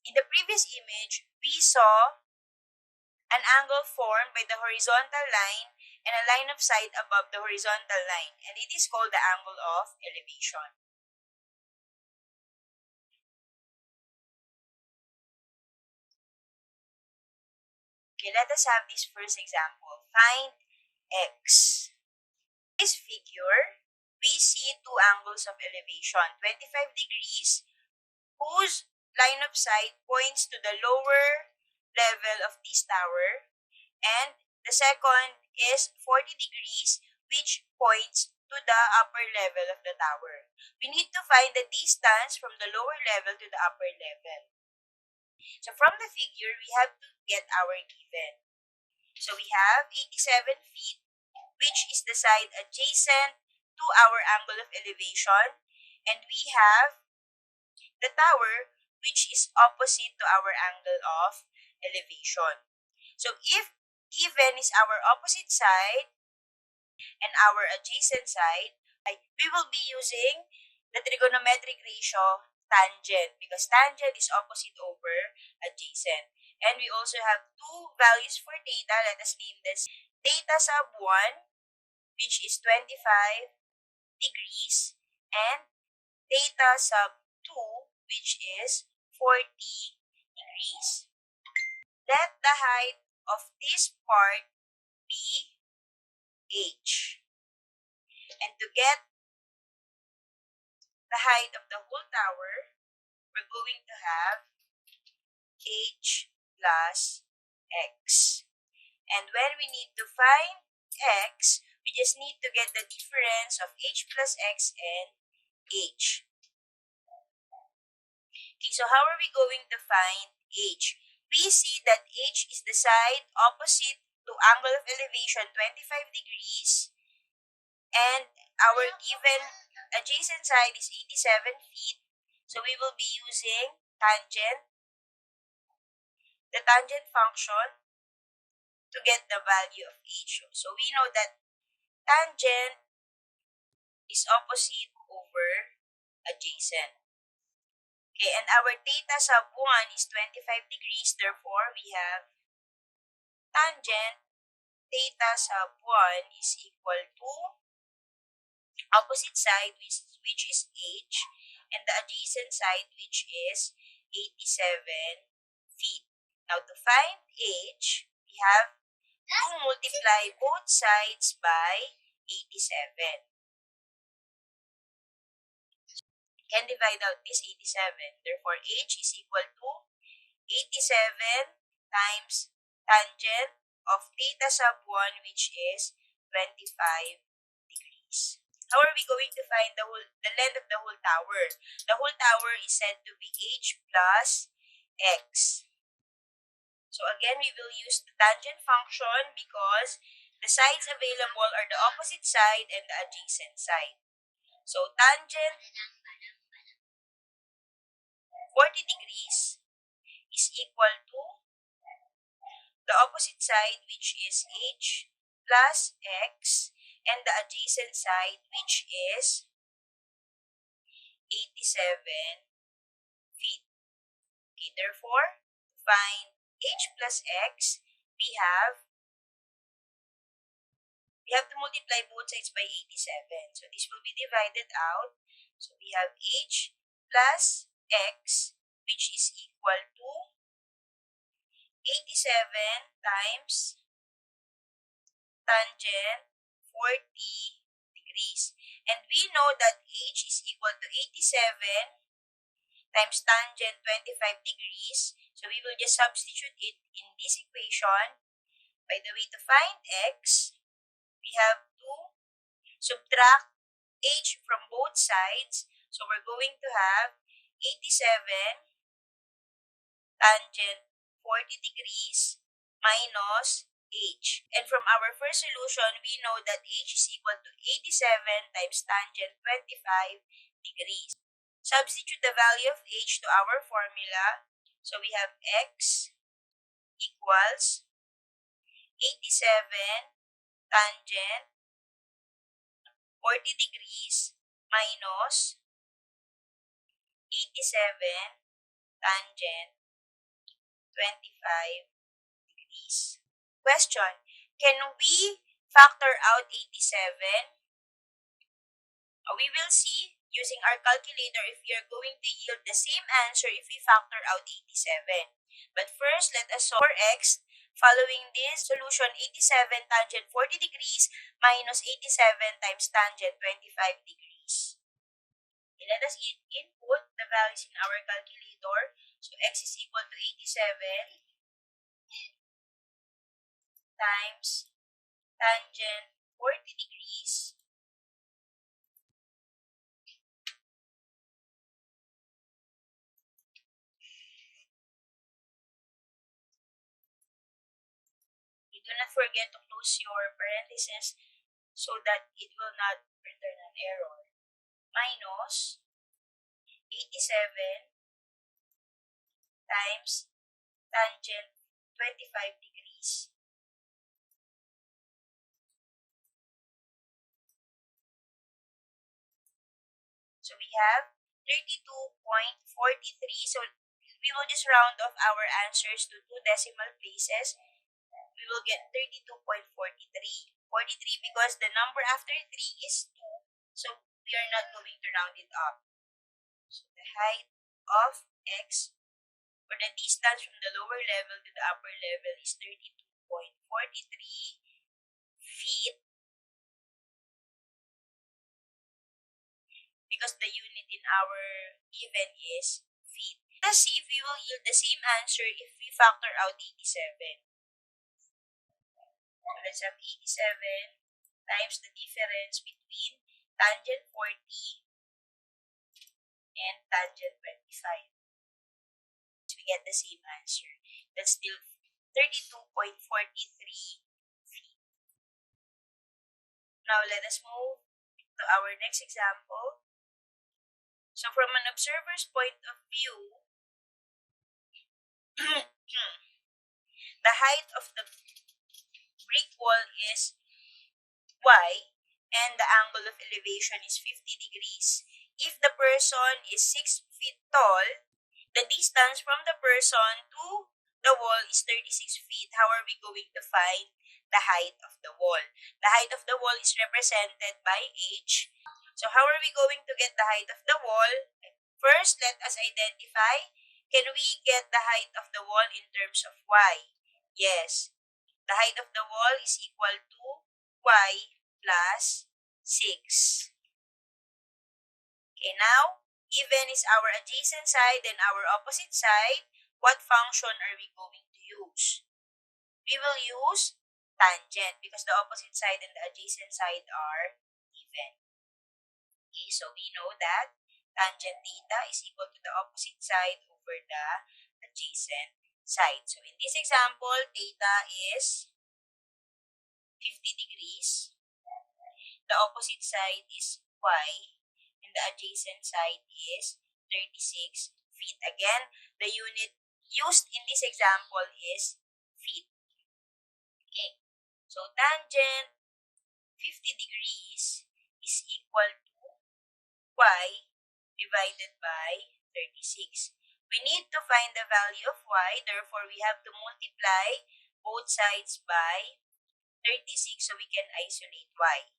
In the previous image, we saw an angle formed by the horizontal line and a line of sight above the horizontal line, and it is called the angle of elevation. Okay, let us have this first example. Find x. In this figure, we see two angles of elevation, 25 degrees, whose line of sight points to the lower level of this tower, and the second is 40 degrees, which points to the upper level of the tower. We need to find the distance from the lower level to the upper level. So from the figure, we have to get our given. So we have 87 feet, which is the side adjacent to our angle of elevation, and we have the tower, which is opposite to our angle of elevation. So if given is our opposite side and our adjacent side, we will be using the trigonometric ratio tangent, because tangent is opposite over adjacent. And we also have two values for theta. Let us name this theta sub 1, which is 25 degrees, and theta sub 2, which is 40 degrees. Let the height of this part be h. And to get the height of the whole tower, we're going to have h plus x. And when we need to find x, we just need to get the difference of h plus x and h. Okay, so how are we going to find h? We see that h is the side opposite to angle of elevation 25 degrees, and our given adjacent side is 87 feet. So we will be using the tangent function, to get the value of h. So we know that tangent is opposite over adjacent. Okay, and our theta sub 1 is 25 degrees, therefore we have tangent theta sub 1 is equal to opposite side, which is h, and the adjacent side, which is 87 feet. Now to find h, we have to multiply both sides by 87. Can divide out this 87. Therefore, h is equal to 87 times tangent of theta sub 1, which is 25 degrees. How are we going to find the length of the whole tower? The whole tower is said to be h plus x. So again, we will use the tangent function because the sides available are the opposite side and the adjacent side. So tangent 40 degrees is equal to the opposite side, which is h plus x, and the adjacent side, which is 87 feet. Okay, therefore, to find h plus x, we have to multiply both sides by 87. So this will be divided out. So we have h plus x, which is equal to 87 times tangent 40 degrees. And we know that h is equal to 87 times tangent 25 degrees. So we will just substitute it in this equation. By the way, to find x, we have to subtract h from both sides. So we're going to have 87 tangent 40 degrees minus h. And from our first solution, we know that h is equal to 87 times tangent 25 degrees. Substitute the value of h to our formula. So we have x equals 87 tangent 40 degrees minus 87 tangent 25 degrees. Question, can we factor out 87? We will see using our calculator if we are going to yield the same answer if we factor out 87. But first, let us solve for x. Following this solution, 87 tangent 40 degrees minus 87 times tangent 25 degrees. Okay, let us input the values in our calculator. So x is equal to 87 times tangent 40 degrees do not forget to close your parentheses so that it will not return an error. Minus 87 times tangent 25 degrees. So we have 32.43. So we will just round off our answers to 2 decimal places. We will get 32.43. 43 because the number after 3 is 2. So we are not going to round it up. So the height of x for the distance from the lower level to the upper level is 32.43 feet because the unit in our given is feet. Let's see if we will yield the same answer if we factor out 87. So let's have 87 times the difference between tangent 40 and tangent 25. So we get the same answer. That's still 32.43 feet. Now let us move to our next example. So from an observer's point of view, the height of the brick wall is y and the angle of elevation is 50 degrees. If the person is 6 feet tall, the distance from the person to the wall is 36 feet. How are we going to find the height of the wall? The height of the wall is represented by h. So how are we going to get the height of the wall? First, let us identify. Can we get the height of the wall in terms of y? Yes. The height of the wall is equal to y plus 6. Okay, now, given is our adjacent side and our opposite side, what function are we going to use? We will use tangent because the opposite side and the adjacent side are even. Okay, so we know that tangent theta is equal to the opposite side over the adjacent side. So in this example, theta is 50 degrees. The opposite side is y, and the adjacent side is 36 feet. Again, the unit used in this example is feet. Okay, so tangent 50 degrees is equal to y divided by 36. We need to find the value of y, therefore we have to multiply both sides by 36 so we can isolate y.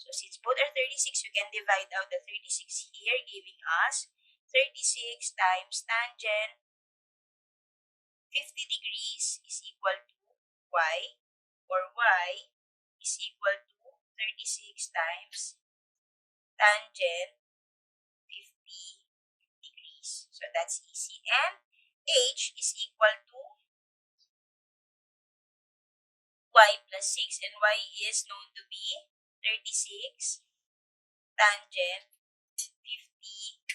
So since both are 36, we can divide out the 36 here, giving us 36 times tangent 50 degrees is equal to y, or y is equal to 36 times tangent 50 degrees. So that's easy. And h is equal to y plus 6. And y is known to be 36 tangent 50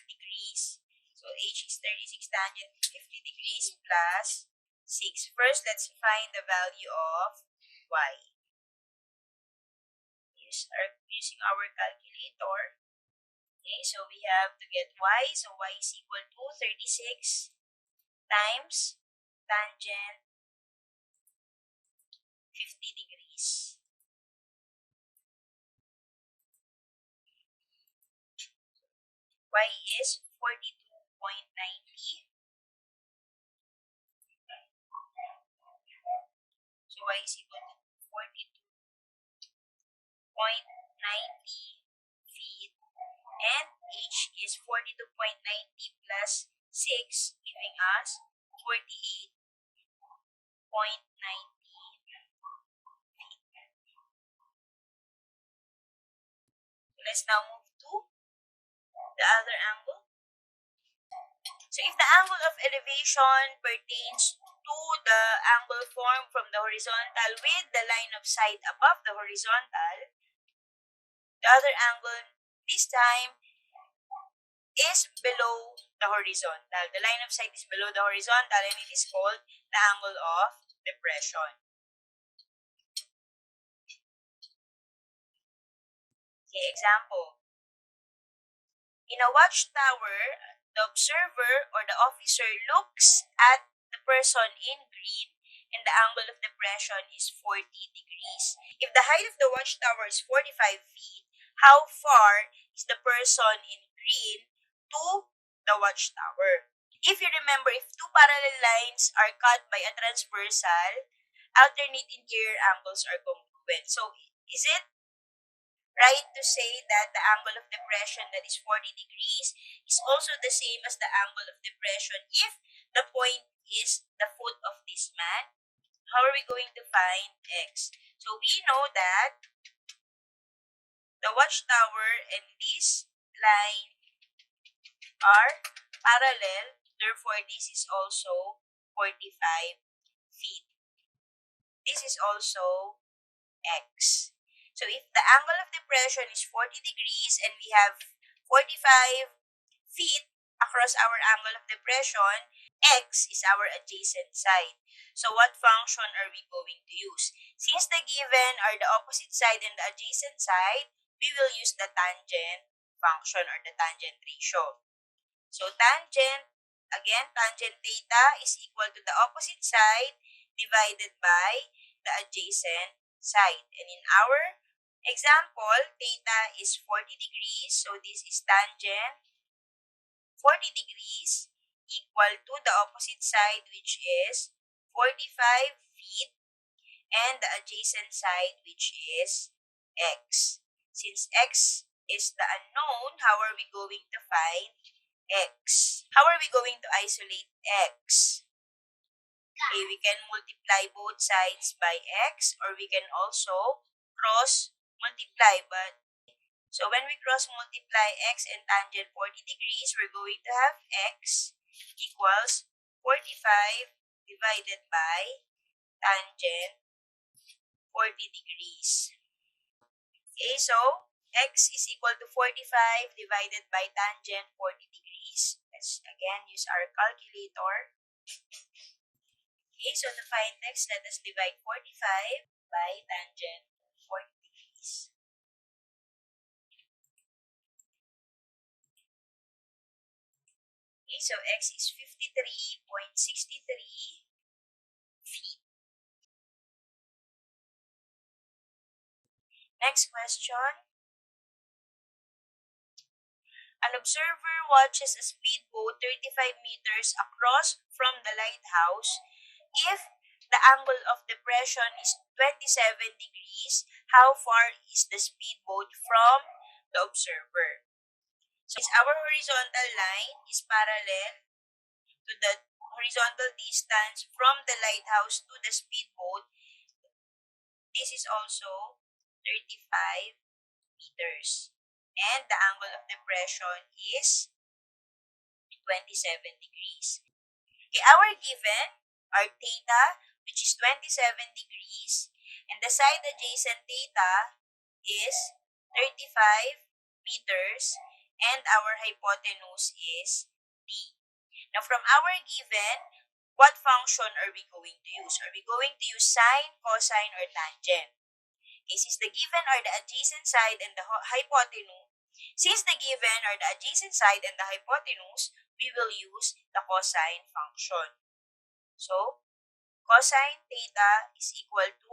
degrees. So h is 36 tangent 50 degrees plus 6. First, let's find the value of y. Using our calculator. Okay, so we have to get y. So y is equal to 36 times tangent 50 degrees. Y is 42.90 is equal to 42.90 feet, and h is 42.90 plus 6, giving us 48.90 feet. Let's now move to the other angle. So if the angle of elevation pertains to the angle formed from the horizontal with the line of sight above the horizontal, the other angle this time is below the horizontal. The line of sight is below the horizontal, and it is called the angle of depression. Okay, example. In a watchtower, the observer or the officer looks at the person in green, and the angle of depression is 40 degrees. If the height of the watchtower is 45 feet, how far is the person in green to the watchtower? If you remember, if two parallel lines are cut by a transversal, alternate interior angles are congruent. So, is it right to say that the angle of depression that is 40 degrees is also the same as the angle of depression if the point is the foot of this man? How are we going to find x? So we know that the watchtower and this line are parallel, therefore this is also 45 feet. This is also x. So if the angle of depression is 40 degrees and we have 45 feet across our angle of depression, x is our adjacent side. So what function are we going to use? Since the given are the opposite side and the adjacent side, we will use the tangent function or the tangent ratio. So tangent, again, tangent theta is equal to the opposite side divided by the adjacent side. And in our example, theta is 40 degrees, so this is tangent 40 degrees equal to the opposite side, which is 45 feet, and the adjacent side, which is x. Since x is the unknown, how are we going to find x? How are we going to isolate x? Okay, we can multiply both sides by x, or we can also cross multiply. But so when we cross multiply x and tangent 40 degrees, we're going to have x equals 45 divided by tangent 40 degrees. Okay, so x is equal to 45 divided by tangent 40 degrees. Let's again use our calculator. Okay, so to find x, let us divide 45 by tangent 40 degrees. Okay, so x is 53.63 feet. Next question. An observer watches a speedboat 35 meters across from the lighthouse. If the angle of depression is 27 degrees, how far is the speedboat from the observer? So our horizontal line is parallel to the horizontal distance from the lighthouse to the speedboat. This is also 35 meters. And the angle of depression is 27 degrees. Okay, our given are theta, which is 27 degrees, and the side adjacent theta is 35 meters, and our hypotenuse is d. Now, from our given, what function are we going to use? Are we going to use sine, cosine, or tangent? Okay, since the given are the adjacent side and the hypotenuse, we will use the cosine function. So, cosine theta is equal to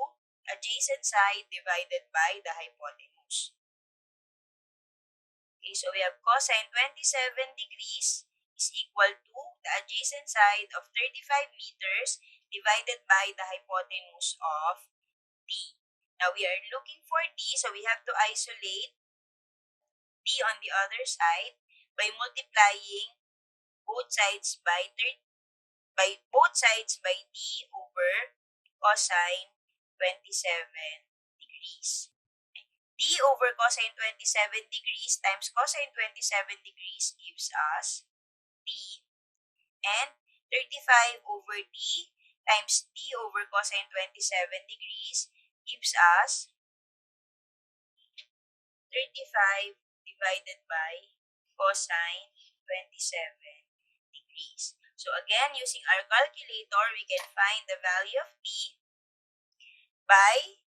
adjacent side divided by the hypotenuse. Okay, so we have cosine 27 degrees is equal to the adjacent side of 35 meters divided by the hypotenuse of D. Now we are looking for D, so we have to isolate D on the other side by multiplying both sides by D over cosine 27 degrees. D over cosine 27 degrees times cosine 27 degrees gives us D, and 35 over D times D over cosine 27 degrees gives us 35 divided by cosine 27 degrees. So again, using our calculator, we can find the value of D by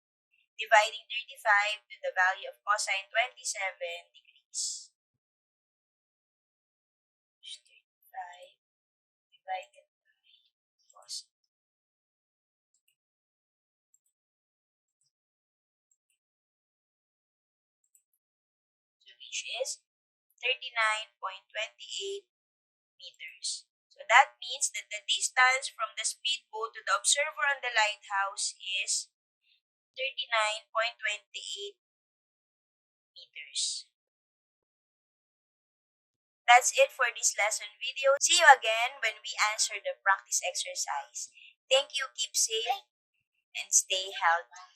dividing 35 to the value of cosine 27 degrees. 35 divided by cosine. So which is 39.28 meters. So that means that the distance from the speedboat to the observer on the lighthouse is 39.28 meters. That's it for this lesson video. See you again when we answer the practice exercise. Thank you, keep safe, and stay healthy.